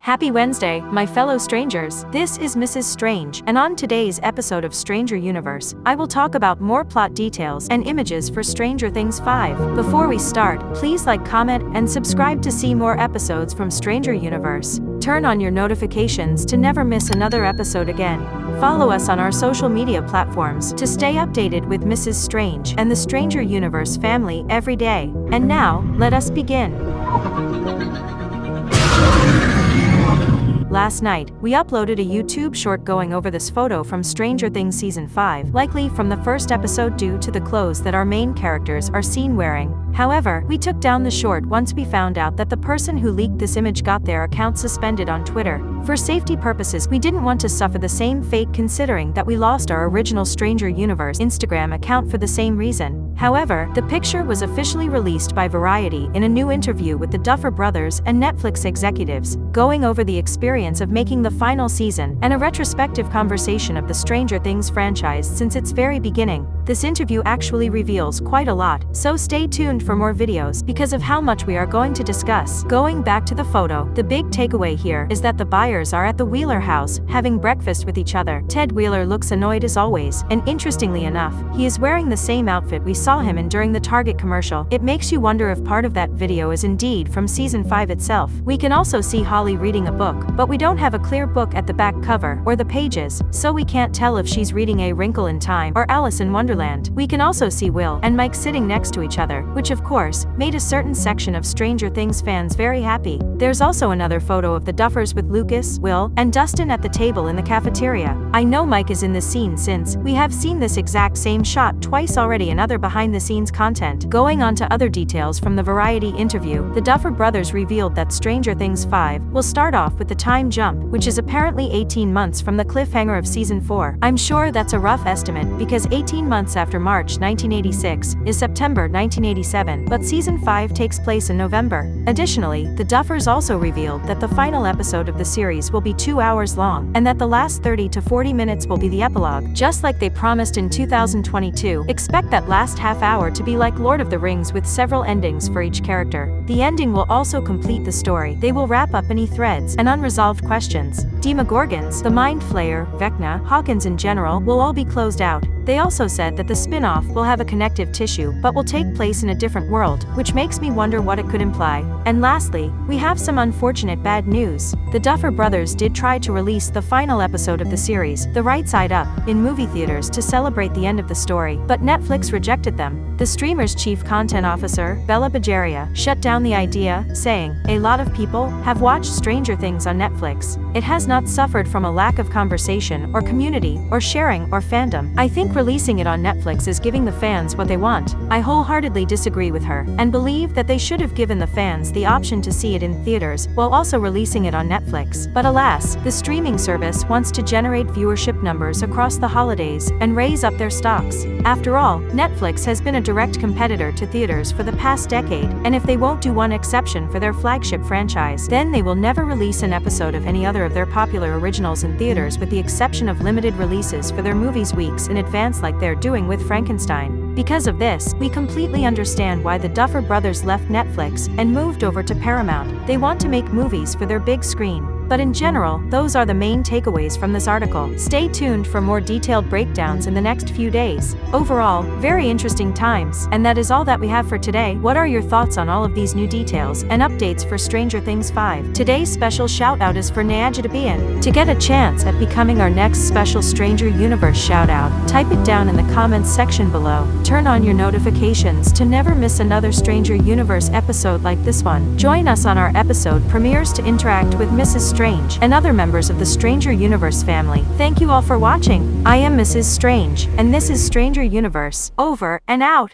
Happy Wednesday, my fellow strangers. This is Mrs. Strange, and on today's episode of Stranger Universe, I will talk about more plot details and images for Stranger Things 5. Before we start, please like, comment, and subscribe to see more episodes from Stranger Universe. Turn on your notifications to never miss another episode again. Follow us on our social media platforms to stay updated with Mrs. Strange and the Stranger Universe family every day. And now, let us begin. Last night, we uploaded a YouTube short going over this photo from Stranger Things Season 5, likely from the first episode due to the clothes that our main characters are seen wearing. However, we took down the short once we found out that the person who leaked this image got their account suspended on Twitter. For safety purposes, we didn't want to suffer the same fate considering that we lost our original Stranger Universe Instagram account for the same reason. However, the picture was officially released by Variety in a new interview with the Duffer Brothers and Netflix executives, going over the experience of making the final season and a retrospective conversation of the Stranger Things franchise since its very beginning. This interview actually reveals quite a lot, so stay tuned for more videos because of how much we are going to discuss. Going back to the photo, the big takeaway here is that the buyers are at the Wheeler house, having breakfast with each other. Ted Wheeler looks annoyed as always, and interestingly enough, he is wearing the same outfit we saw him in during the Target commercial. It makes you wonder if part of that video is indeed from Season 5 itself. We can also see Holly reading a book, but we don't have a clear book at the back cover or the pages, so we can't tell if she's reading A Wrinkle in Time or Alice in Wonderland. We can also see Will and Mike sitting next to each other, which of course, made a certain section of Stranger Things fans very happy. There's also another photo of the Duffers with Lucas, Will, and Dustin at the table in the cafeteria. I know Mike is in this scene since we have seen this exact same shot twice already in other behind-the-scenes content. Going on to other details from the Variety interview, the Duffer Brothers revealed that Stranger Things 5 will start off with the time jump, which is apparently 18 months from the cliffhanger of Season 4. I'm sure that's a rough estimate because 18 months after March 1986 is September 1987, but Season 5 takes place in November. Additionally, the Duffers also revealed that the final episode of the series will be 2 hours long, and that the last 30 to 40 minutes will be the epilogue. Just like they promised in 2022, expect that last half hour to be like Lord of the Rings with several endings for each character. The ending will also complete the story. They will wrap up any threads and unresolved questions. Demogorgons, the Mind Flayer, Vecna, Hawkins in general, will all be closed out. They also said that the spin-off will have a connective tissue but will take place in a different world, which makes me wonder what it could imply. And lastly, we have some unfortunate bad news. The Duffer Brothers did try to release the final episode of the series, The Right Side Up, in movie theaters to celebrate the end of the story, but Netflix rejected them. The streamer's chief content officer, Bella Bajaria, shut down the idea, saying, "A lot of people have watched Stranger Things on Netflix. It has not suffered from a lack of conversation or community or sharing or fandom. I think releasing it on Netflix is giving the fans what they want." I wholeheartedly disagree with her, and believe that they should have given the fans the option to see it in theaters while also releasing it on Netflix. But alas, the streaming service wants to generate viewership numbers across the holidays and raise up their stocks. After all, Netflix has been a direct competitor to theaters for the past decade, and if they won't do one exception for their flagship franchise, then they will never release an episode of any other of their popular originals in theaters with the exception of limited releases for their movies weeks in advance like they're doing with Frankenstein. Because of this, we completely understand why the Duffer Brothers left Netflix and moved over to Paramount. They want to make movies for their big screen. But in general, those are the main takeaways from this article. Stay tuned for more detailed breakdowns in the next few days. Overall, very interesting times. And that is all that we have for today. What are your thoughts on all of these new details and updates for Stranger Things 5? Today's special shout out is for Naajadabian. To get a chance at becoming our next special Stranger Universe shout out, type it down in the comments section below. Turn on your notifications to never miss another Stranger Universe episode like this one. Join us on our episode premieres to interact with Mrs. Strange and other members of the Stranger Universe family. Thank you all for watching. I am Mrs. Strange, and this is Stranger Universe. Over and out.